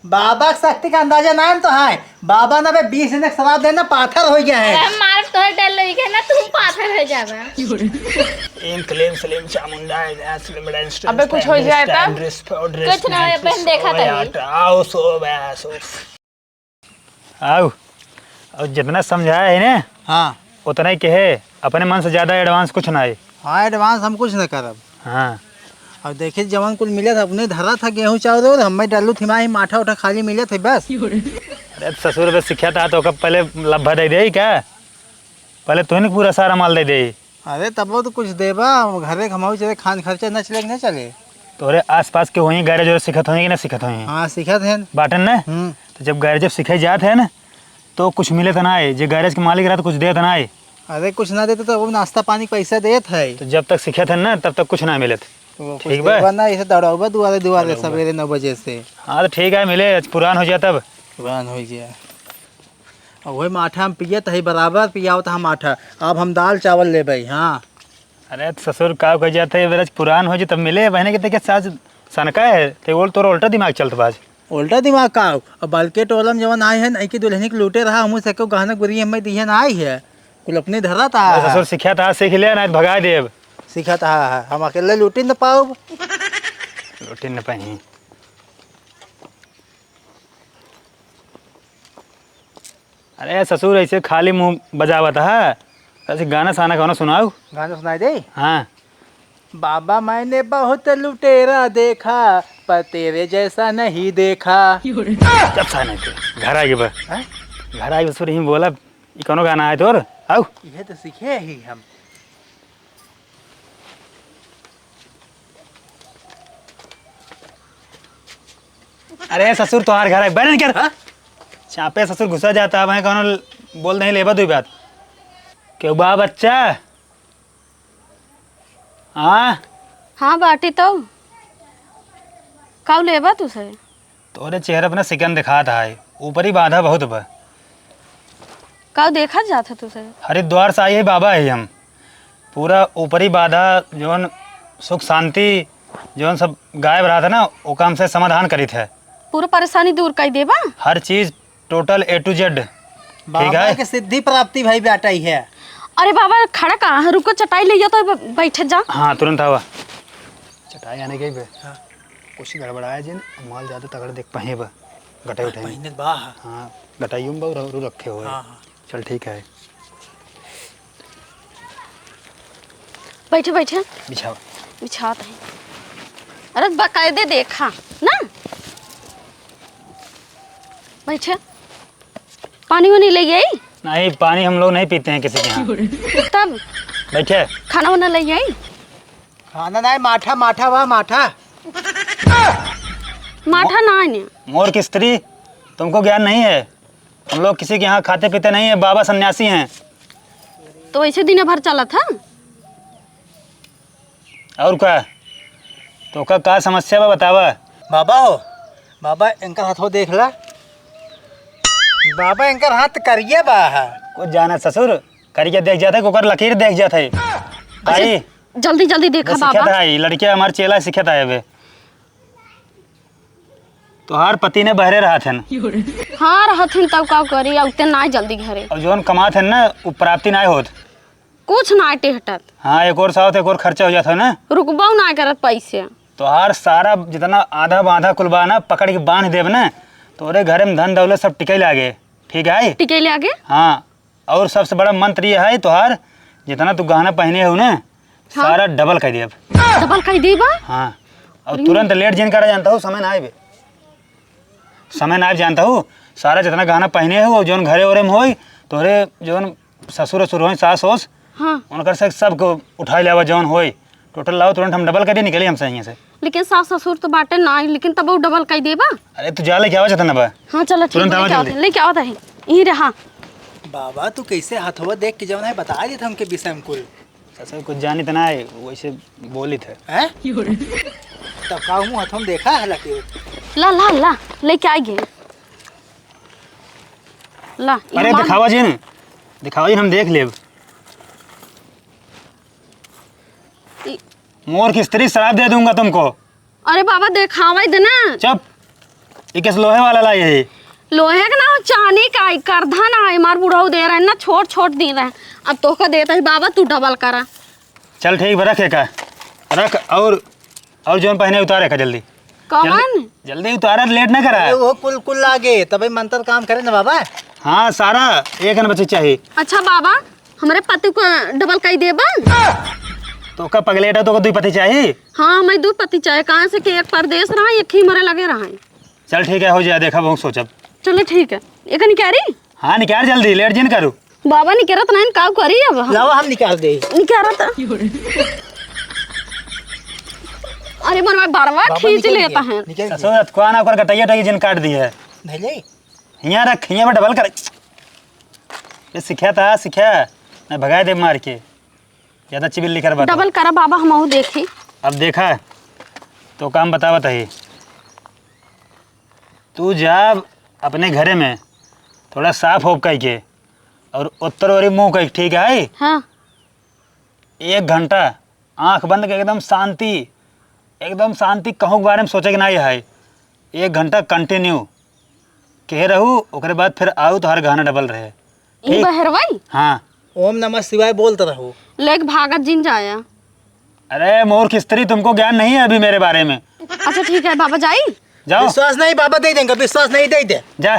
बाबा की शक्ति का अंदाजा ना तो है। बाबा ना 20 दिन शराब देना पाथर हो गया है। मार तो डर लगी ना तुम पाथर हो जाबा। एम क्लेम स्लिम चामुंडा स्लिम रेंस्ट। अबे कुछ हो जाए तब कुछ ना हो बहन देखा था। आओ सो बस आओ और जितना समझाया है ना हाँ उतना ही कहे, अपने मन से ज्यादा एडवांस कुछ ना है। हाँ एडवांस हम कुछ न करब। हाँ और देखिए जवान कुल मिले था अपने धरा था गेहूँ चावल और हमें डालू थी माही माठा उठा खाली मिले थे बस। अरे ससुर बस सिखा था तो कब पहले लब्भा दे दे क्या, पहले तो नहीं पूरा सारा माल दे दे। अरे तब वो तो कुछ देबा घरे हमारे चले खान खर्चा न चले न चले। तोरे आस पास के वहीं गैरेज और सिखत होंगे कि ना सिखत होंगे। हाँ सीखा थे। बाटन ना तो जब गैरेज जब सिखाई जाते है ना तो कुछ मिले तो ना है, जो गैरेज के मालिक रहा तो कुछ दे तो ना है। अरे कुछ ना देते तो वो नाश्ता पानी पैसा देते है। तो जब तक सीखे थे ना तब तक कुछ ना मिले थे। ठीक बा ना इसे दौड़ाऊबा दुआरे दुआरे सवेरे 9 बजे से। हाँ तो ठीक है मिले, पुरान हो जाए तब। पुरान हो गया और वही माठा हम पियत है बराबर पियाओ था माठा। अब हम दाल चावल ले भाई। हाँ अरे ससुर का कह जाते है बरज पुरान हो जाए तब मिले बहने के देखे साज सनका है तो बोल तोरा उल्टा दिमाग चलता बाज। उल्टा दिमाग का और बल्कि टोलम जवन आए हैं नहीं कि दुल्हनी के लूटे रहा हमें सको गहना गुरी हमें दिहन आई है कुल अपने धरा था। ससुर सिखा था सीख लिया ना भगा देव। सीखा था हम अकेले लूटी न पाओ। रोटी न पाई। अरे ससुर ऐसे खाली मुंह बजावत है, ऐसे गाना साना गाना सुनाओ। गाना सुनाई दे। हाँ बाबा मैंने बहुत लुटेरा देखा पर तेरे जैसा नहीं देखा। जब सा नहीं थे घर आगे बस घर आगे बस ही बोला ये कौन गाना है तोर आओ। ये तो सीखे ही हम। अरे ससुर तुम्हारे घर है बैठ कर चापे ससुर गुस्सा जाता है, कौन बोल नहीं लेबा तू बात क्यों बा बच्चा। हाँ हाँ बाटी तो कब लेबा तुसे। तोरे चेहरे अपना सिकन दिखा था है ऊपर ही बाधा बहुत बा। कब देखा जाता तुसे। हरिद्वार से आई है बाबा है हम, पूरा ऊपरी बाधा जौन सुख शांति जौन सब गायब रहा था ना वो काम से समाधान करी थे। पूरा परेशानी दूर कर देबा। हर चीज टोटल A to Z। ठीक बाबा है के सिद्धि प्राप्ति भाई बेटा ही है। अरे बाबा खड़ा कहाँ है, रुको चटाई ले तो बैठ जा। हाँ तुरंत आवा चटाई आने गई बे। कुछ गड़बड़ाया जिन माल ज़्यादा तगड़ देख पाए बा गटाई उठाई। महीने बाह। हाँ गटाइयों में बहुत रखे हुए। हाँ। चल ठीक है बैठे बैठे बिछावा बिछात है। अरे बाकायदे देखा ना बैठे। पानी वानी ले आई। नहीं पानी हम लोग नहीं पीते हैं किसी के यहाँ। तब बैठे खाना वाना ले आई। खाना नहीं माठा माठा वाह माठा। माठा ना आने। मोर की स्त्री तुमको ज्ञान नहीं है, हम लोग किसी के यहाँ खाते पीते नहीं है, बाबा सन्यासी हैं। तो ऐसे दिन भर चला था। और क्या तो का समस्या बा बतावा। बाबा हो बाबा इनका हाथों देख ला। बाबा इनका हाथ करिए बा है। कुछ जाना ससुर करिए देख जाते कोकर लकीर देख जाते भाई। जल्दी जल्दी देखा बाबा। सिखा था लड़कियां हमारे चेला सिखा था वे तोहार पति ने बहरे रहा थे हाँ रहथिन तब का करी उतने ना जल्दी घरे। और जोन कमा थे ना वो प्राप्ति ना होत। कुछ ना टेहटत। हाँ एक और साथ एक और खर्चा हो जाता है ना रुकबाऊ ना करत पैसे। तोहार सारा जितना आधा बांधा कुलबा ना पकड़ के बांध देव ना तोरे घर में धन दौलत सब टिके लागे। ठीक है टिके ले आगे। हाँ और सबसे बड़ा मंत्र ये है तोहार जितना तू गहना पहने हो ना सारा डबल कर देव। डबल कर देबा। हाँ और तुरंत लेट जिन करा जानता हूँ समय ना आए समय ना जानता हूँ सारा जितना गहना पहने हो जोन घरे ओरे में हो तोरे जोन ससुर ससुर हो सास होस हाँ उनकर से सबको उठा लिया जोन हो टोटल लाओ तुरंत हम डबल कर निकले हमसे यहाँ से। लेकिन सास ससुर तो बाटे ना लेकिन तब वो डबल कर देबा। अरे तू जा लेके आवा चाहता ना बा। हाँ चलो ठीक तुरंत आवा है जल्दी। लेके आओ है यही रहा। बाबा तू कैसे हाथवा देख के जवन है बता दिए थे उनके विषय में कुल। ससुर कुछ जानी तो ना है वैसे बोली थे। हैं तब का मुँह हाथों में देखा है लकीर। ला ला ला लेके आइए ला। अरे दिखावा जी हम देख लेब। मोर की स्त्री शराब दे दूंगा तुमको। अरे बाबा देखावा दे ना। चुप ये किस लोहे वाला लाई है? लोहे का ना चांदी का है, करधा ना है, मार बुढ़ाऊ दे रहे हैं ना, छोट छोट दे रहे हैं। अब तो का देता है बाबा, तू डबल करा। चल ठीक रख का रख। और जोन पहने उतारे का जल्दी कौन? जल्दी उतारा, लेट ना करा। वो कुल लागे तभी मंत्र काम करे ना बाबा। हाँ सारा एक न बच्चे चाहिए। अच्छा बाबा, हमारे पति को डबल कई देबा? तो का पगलेटा तो दुई पति चाहिए। हाँ मैं 2 पति चाहे, कहाँ से कि एक परदेश रहा, एक ही मरे लगे रहा। चल ठीक है, हो जाए, देखा बहुत सोचब। चलो ठीक है, एक निकाली। हाँ निकाल जल्दी, लेट जिन करू। बाबा निकरत नहीं, का करी अब? लाओ हम निकाल दे। निकरत। अरे मन में बारवा खींच लेता है। ससुर कोना कर कटैया टई जिन काट दी है। भले हिया रख, हिया में डबल कर। ये सिखा ना भगाए दे मार के, ज्यादा चिबिल्ली कर बात। डबल करा बाबा, हम देखी। अब देखा तो काम बतावत है। तू जा अपने घरे में थोड़ा साफ होप कह के और उत्तर वाली मुँह कह, ठीक है? हाँ 1 घंटा आंख बंद के एकदम शांति कहूँ के बारे में सोचे के नहीं है। 1 घंटा कंटिन्यू कह रहू, ओकरे बाद फिर आऊ तो हर गाना डबल रहे। ई बहरवाई। हाँ ओम नमः शिवाय बोलते रहो। लेक भागत जिन जाया। अरे मूर्ख स्त्री, तुमको ज्ञान नहीं है अभी मेरे बारे में। अच्छा ठीक है बाबा, जाई। जाओ। विश्वास नहीं बाबा दे देंगे, विश्वास नहीं दे दे। जा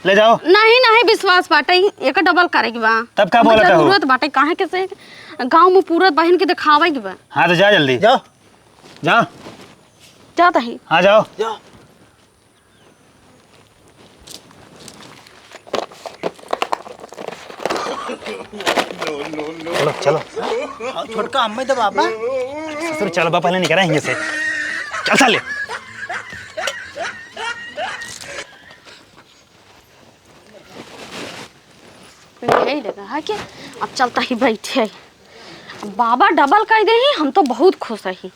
ले जाओ। नहीं नहीं विश्वास बाटे, एक डबल करेगी बा। तब का बोलत हो? जरूरत बाटे, काहे के से गांव में पूरा बहन के दिखावे के बा। हाँ तो जा जल्दी जाओ जाओ। जाता ही। हाँ जाओ। जाओ। चलो चलो छोटका अम्मे तो बाबा। ससुर चलो बा, पहले निकला यहीं से। चल साले। यही लगा है कि अब चलता ही बैठे। बाबा डबल कर दे ही, हम तो बहुत खुश रही।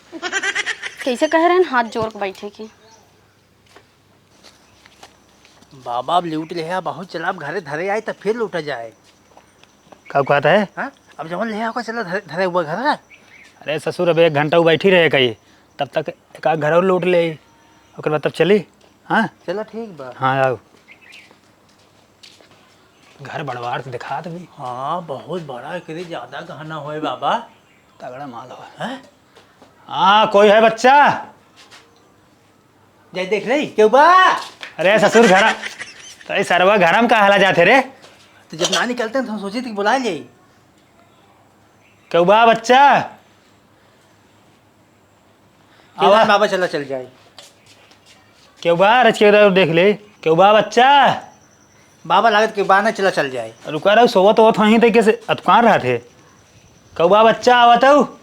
कैसे कह रहे हैं, हाथ जोड़ के बैठे की। बाबा अब लूट ले बहुत चला, अब घरे धरे आए तो फिर लूटा जाए। कब कहता है? हाँ अब जब ले आओ चला धरे हुआ घर है। अरे ससुर अब 1 घंटा वो बैठी रहे कहीं, तब तक एक आध घर और लूट ले, ओकर बाद तब चली। हाँ चलो ठीक बा। हाँ आओ। घर बड़वार से दिखात भी। हाँ बहुत बड़ा, कभी ज्यादा गहना होए बाबा। तगड़ा माल हो। हैं? हाँ कोई है बच्चा? जाए देख रही क्यों बा? अरे ससुर घर तो सरवा घर में कहा जाते रे? तो जब ना निकलते हैं तो हम सोचे थे कि बुला ले। क्यों बा बच्चा? आवा बाबा चला चल जाए। क्यों बा रच के देख ले। क्यों बा बच्चा? बाबा लागत के बाना चला चल जाए। रुका रहा सोवत वत वहीं थे, कैसे अतकान रहा थे। क्यों बा बच्चा आवत हूँ?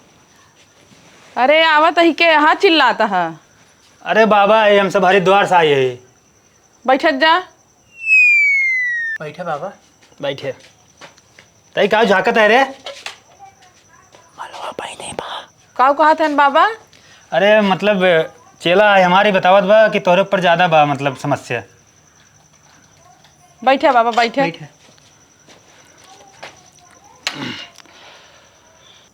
अरे आवत ही के यहाँ चिल्लाता है। अरे बाबा ये हम सब हरिद्वार से आए हैं। बैठत जा। बैठे बाबा। बैठे तई का झाकत है रे? मलवा पहने बा। का कहत है बाबा? अरे मतलब चेला है हमारी बतावत बा कि तोहरे ऊपर ज्यादा बा मतलब समस्या। बैठे बाबा बैठे। बैठे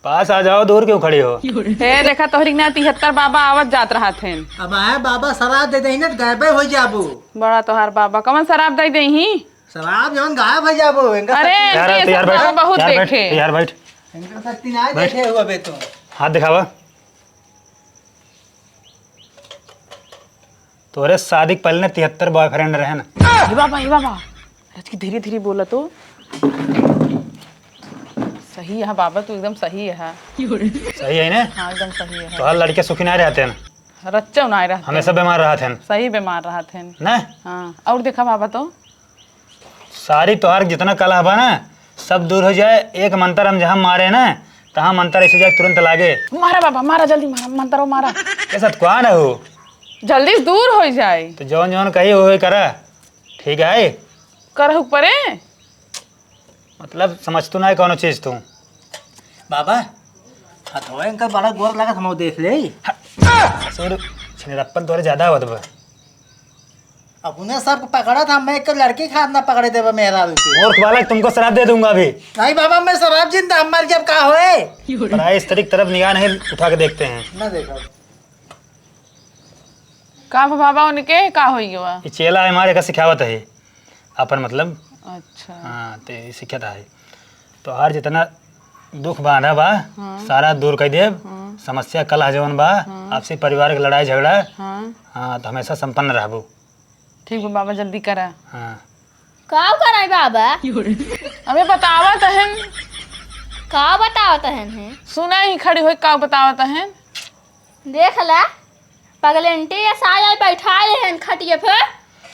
पास आ जाओ, दूर क्यों खड़े हो? हे देखा तोहरी ना 73 बाबा आवत जात रहा थे। अब आए बाबा शराब दे दही ना तो गायब हो जाबू। बड़ा तोहार बाबा कमन शराब दे दही। शराब जवन गायब हो जाबू। इनका अरे यार ये सब यार बाबा बैठ, बहुत यार बैठ, देखे। यार बैठ। इनका शक्ति ना देखे हुआ बे तुम। हाथ दिखावा। तोरे शादी के पहले 73 बॉयफ्रेंड रहे ना। हे बाबा रच की धीरे धीरे बोला तो सही है बाबा, तू एकदम सही है। सही है ना? हाँ एकदम सही है। तो हर लड़के सुखी नहीं रहते हैं ना, रच्चा ना रहा हमेशा बीमार रहा थे सही बीमार रहा थे ना। हाँ और देखा बाबा तो सारी त्योहार जितना कला बा ना सब दूर हो जाए। एक मंत्र हम जहाँ मारे ना तहाँ मंत्र ऐसे जाए तुरंत लागे। मारा बाबा मारा, जल्दी मारा मंत्रो मारा, कैसा कौन है हो? जल्दी दूर हो जाए। तो जौन जौन कही हो करा, ठीक है? करहु परे मतलब समझ तू ना है कौन चीज तू। बाबा हथवा इनका बड़ा गोर लगा हम देख ले। ससुर छिनरप्पन तोरे ज्यादा होत बा। अब उन्हें सब पकड़ा था, मैं एक लड़की खाद ना पकड़े देवा मेरा रुकी। मूर्ख बालक, तुमको शराब दे दूंगा अभी। नहीं बाबा मैं शराब जिंदा हमारे जब का होए। पराई स्त्री की तरफ निगाह नहीं उठा के देखते हैं। ना देखा का बाबा उनके का होई गवा? ये चेला है हमारे का सिखावत है अपन मतलब। अच्छा। हाँ तो ये सिखत है। तो हर जितना दुख बांधा बा सारा दूर कर देव। समस्या कलह जवन बा आपसी परिवार के लड़ाई झगड़ा। हाँ हाँ तो हमेशा संपन्न रहबो। ठीक बा बाबा, जल्दी करा। हाँ का कराई बाबा? हमें बतावत है, का बतावत है? सुना ही खड़ी होई का बतावत है। देख ला पगलेंटी या साया बैठाए हैं खटिए पे।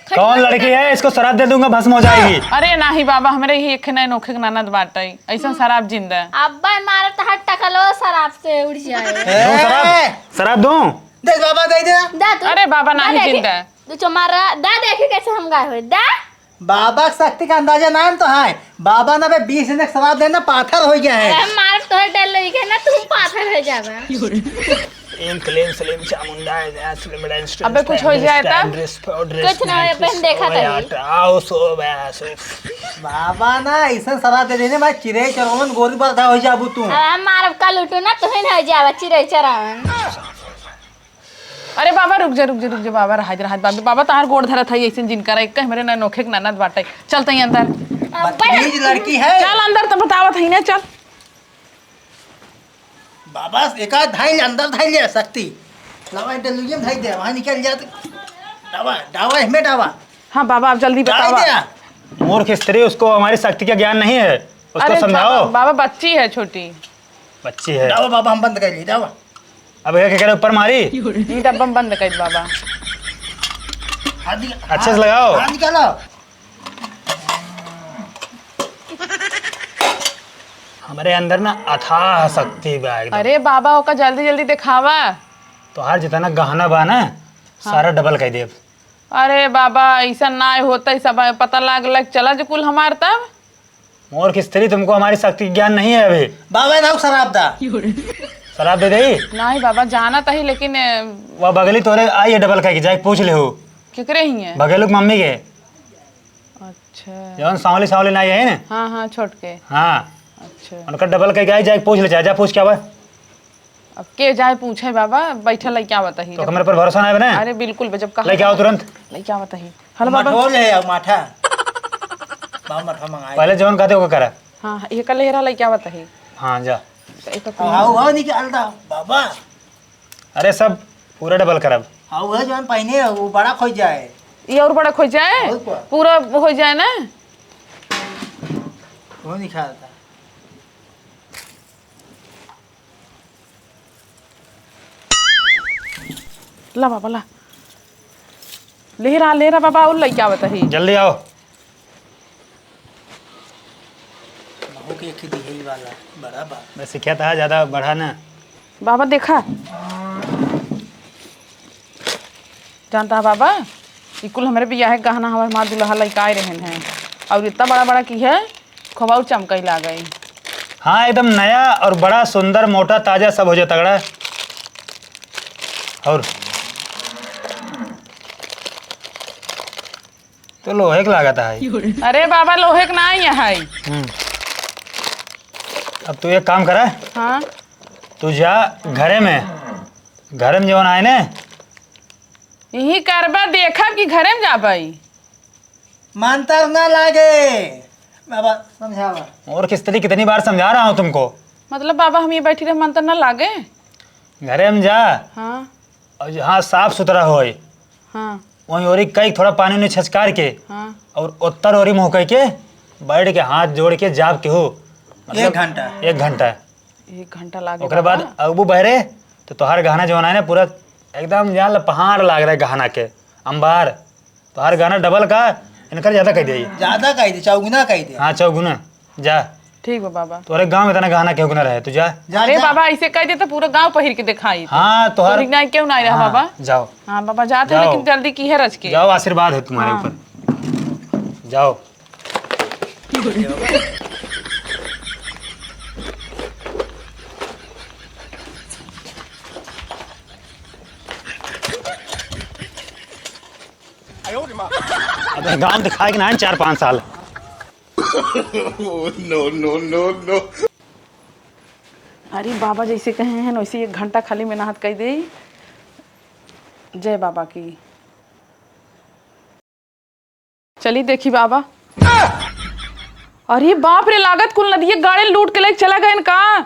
कौन लड़की है? इसको शराब दे दूंगा भस्म हो जाएगी। अरे नाही बाबा, हमरे ही एक नए नोखे ननद बाटे, ऐसा शराब जिंदा। अब्बा मारत हट टकलो शराब से उड़ जाए। दूं शराब? शराब दूं? दे बाबा दे दे। दा तू। अरे बाबा नाही जिंदा। तू चमारा दा देखी कैसे हम गाय हुए दा। बाबा की शक्ति का अंदाजा नाम तो है। बाबा ना 20 दिन शराब देना पाथर हो गया है। अरे मार तो डर लगी के ना तुम पाथर हो जावा। अबे कुछ हो जाए तब? कुछ ना होए, बहन देखा था। बाबा ना ऐसा शराब दे देने मैं चिरे चरवन गोरी बरधा हो जाबू तू। अरे मार का लुटू ना तुहिन हो जावा चिरे चरावन। अरे बाबा रुक जा बाबा, रहा बाबा बाबा तार गोड़ धरत है ऐसे जिनकर एक हमरे ना नोखे ननद बाटे। चल तई अंदर। बदतमीज लड़की है। चल अंदर तो बतावत है ना। चल बाबा एक आध धाई अंदर धाई ले सकती। दवा इंटेलिजेंट धाई दे वहां निकल जाते। दवा दवा इसमें दवा। हाँ बाबा आप जल्दी धाई बताओ। दे। मूर्ख स्त्री, उसको हमारी शक्ति का ज्ञान नहीं है, उसको अरे समझाओ। बाबा बच्ची है छोटी। बच्ची है। दवा बाबा हम बंद कर ली दवा। अब ये क्या ऊपर मारी? ये डब्बा में बंद कर बाबा। अच्छे से लगाओ। हाथ निकालो। हमारे अंदर ना अथाह शक्ति बा एकदम। अरे बाबा ओका जल्दी जल्दी दिखावा। तो हर जितना गहना बा ना सारा डबल कर देव। अरे बाबा ऐसा ना होता, सब पता लग चला जो कुल हमार तब। मूर्ख स्त्री, तुमको हमारी शक्ति का ज्ञान नहीं है अभी। बाबा ना शराब दा। शराब दे दे। नहीं बाबा जाना तही, लेकिन वह बगली तोरे आई है डबल कर जाके पूछ ले हो। केकरे ही है? बगलू की मम्मी के अच्छा। जवन सांवली सांवली ना है ना। हाँ हाँ छोट के। हाँ अच्छा उनका डबल करके आई, जाके पूछ ले, जा पूछ क्या बा। अब के जाए पूछे बाबा, बैठल है क्या बताही। तो मेरे पर भरोसा नहीं बना। अरे बिल्कुल जब कहा लेके आओ तुरंत। क्या बताही। हेलो बाबा। मठोल है माठा। बाबा मठा मंगाए। पहले जवन कहते वो करा। हाँ ये कल हेरा लाई क्या बताही। हाँ जा। आओ आओ निकाल दा बाबा। अरे सब पूरा डबल करब। आओ है जवन पहने वो बड़ा खोज जाए। ये और बड़ा खोज जाए, और क्या? पूरा हो जाए ना। वो निकालता। ला बाबा ला। ले रहा बाबा और लाई क्या बताही। जल्दी आओ। बहू के एक दी है वाला बड़ा बा। मैं सिखाया था ज़्यादा बढ़ा ना। बाबा देखा जानता है बाबा, ये कुल हमारे भी है गहना हमारे माँ दुल्हा लइकाए रहन हैं, और इतना बड़ा बड़ा की है खोबाऊ चमकई ला गई। हाँ एकदम नया और बड़ा सुंदर मोटा ताजा सब हो जाए तगड़ा। और तो लोहे का लागत है। अरे बाबा लोहे के ना है। अब तू एक काम करा, हाँ तू जा घरे में जवन आए ने यही करबा, देखा कि घरे में जा पाई। मंतर ना लागे बाबा समझावा। और किस तरीके कितनी बार समझा रहा हूँ तुमको। मतलब बाबा हम ये बैठी रहे मंत्र ना लागे। घरे में जा हाँ और जहाँ साफ सुथरा हो हाँ वहीं ओरी कई थोड़ा पानी में छचकार के हाँ। और उत्तर ओरी मुँह कह के बैठ के हाथ जोड़ के जाप के हो। 1 घंटा। 1 घंटा। 1 घंटा लागे। ओकरे बाद अबू बहरे तो तोहार गहना जो है ना पूरा एकदम जान पहाड़ लाग रहा है गहना के अंबार। तोहार गहना डबल का इनकर ज़्यादा कह दिए। ज्यादा कह दे चौगुना कह दे। हाँ चौगुना जा। ठीक बा बाबा। तोरे गांव में इतना गहना क्यों ना रहे, तू जा। अरे बाबा ऐसे कह दे तो पूरा गांव पहिर के दिखाई। हाँ तोहार ना क्यों ना रहा बाबा। जाओ हाँ बाबा जाते हैं, जाओ। लेकिन जल्दी की है रच के जाओ, आशीर्वाद है तुम्हारे हाँ। ऊपर। जाओ। अब गांव दिखाए कि ना 4-5 साल। अरे बाबा जैसे कहे हैं वैसे 1 घंटा खाली मेहनत कर दे। जय बाबा की। चली देखी बाबा। अरे बाप रे, लागत कुल नदिये गाड़ी लूट के लेके चला गए का,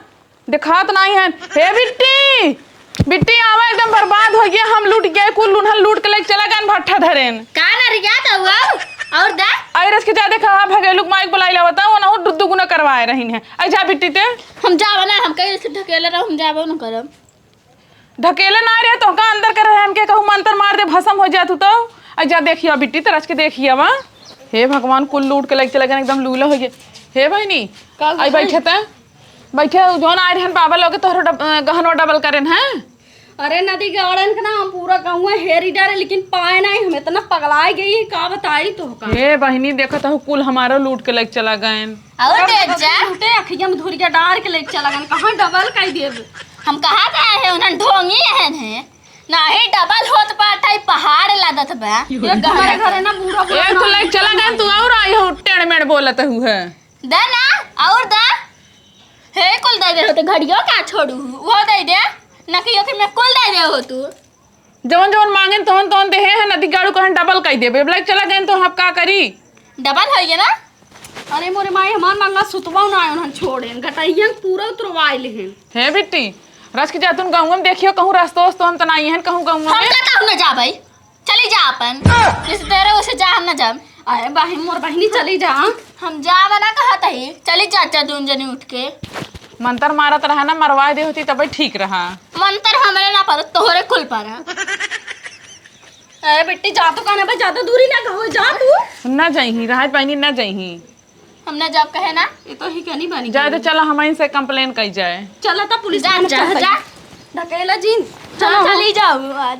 दिखात नहीं है। हे बिट्टी, बिट्टी आवा, एकदम बर्बाद हो गया, हम लूट गए कुल, लूनहन लूट के लेके चला गए भट्ठा धरेन। का नरिया तो और दा आइरस के जा देखा भगेलुक माइक बुलाई लावता वो ना हो दुद्दू गुना करवाए रही है। आई जा बिट्टी ते हम जावे ना, हम कहीं से ढकेले रहो, हम जावे ना करब। ढकेले ना रहे तो का अंदर कर रहे हम के कहूं मंत्र मार दे भस्म हो जातू तो। आई जा देखिया बिट्टी तरस के देखिया वा। हे भगवान, कुल लूट के लेके चले गए, एकदम लूला हो गए। हे बहनी आई बैठे थे, बैठे जोन आए रहन बाबा लोग तोहरो गहनो डबल करेन हैं। अरे नदी के औरन के ना हम पूरा गाँव हेरी डारे, लेकिन पाए नहीं, हम इतना पगलाई गई का बताई तो का। हे बहनी देखो तो कुल हमारा लूट के लेके चला गए। और देख जा लूटे अखिया में धुरी के डार के लेके चला गन, कहां डबल कई देब। हम कहा गए हैं उन्हन ढोंगी है नहीं, डबल होत बाटे पहाड़ लादत बा। ये हमारे घरे ना बूढ़ा ए तू लेके चला गए, तू और आई हो टेढ़ मेढ़ बोलत हुए। दे ना और दा हे कुल दे दे, तो घड़ियों का छोड़ू वो दे दे नकियो के मैं कुल दे दे हो तू। जवन जवन मांगे तोन तोन दे है, नदी गाड़ू कहन डबल कई देबे। लेके चला गए तो हम का करी, डबल हो गया ना। अरे मोरे माई हमार मंगा सुतवा ना उन्हन छोड़े घटाइयन पूरा उतरवाइल हैं। हे बिट्टी रस के जातुन गाँव में देखियो कहूँ रास्तों तो हम तनाई हैं कहूँ गाँव में। हम कहता ना जा भाई, चली जा अपन जैसे तेरे उसे जा, हम ना जा। अरे बहन मोर बहनी चली जा, हम जावा ना कहता ही, चली चाचा दून जनी उठ के मंत्र मारत रहा ना, मरवा दे होती तब ठीक रहा। मंत्र हमारे ना पर तोहरे कुल पर। अरे बेटी जा तो कहना भाई, ज्यादा दूरी ना कहो, जा तू ना जाही राहत बहनी ना जाही। हमने जब कहे ना ये तो ही कहनी बनी जाए तो चलो हम से कंप्लेन कई जाए। चला था पुलिस जा ढकेला जी, चलो चली जाओ आज।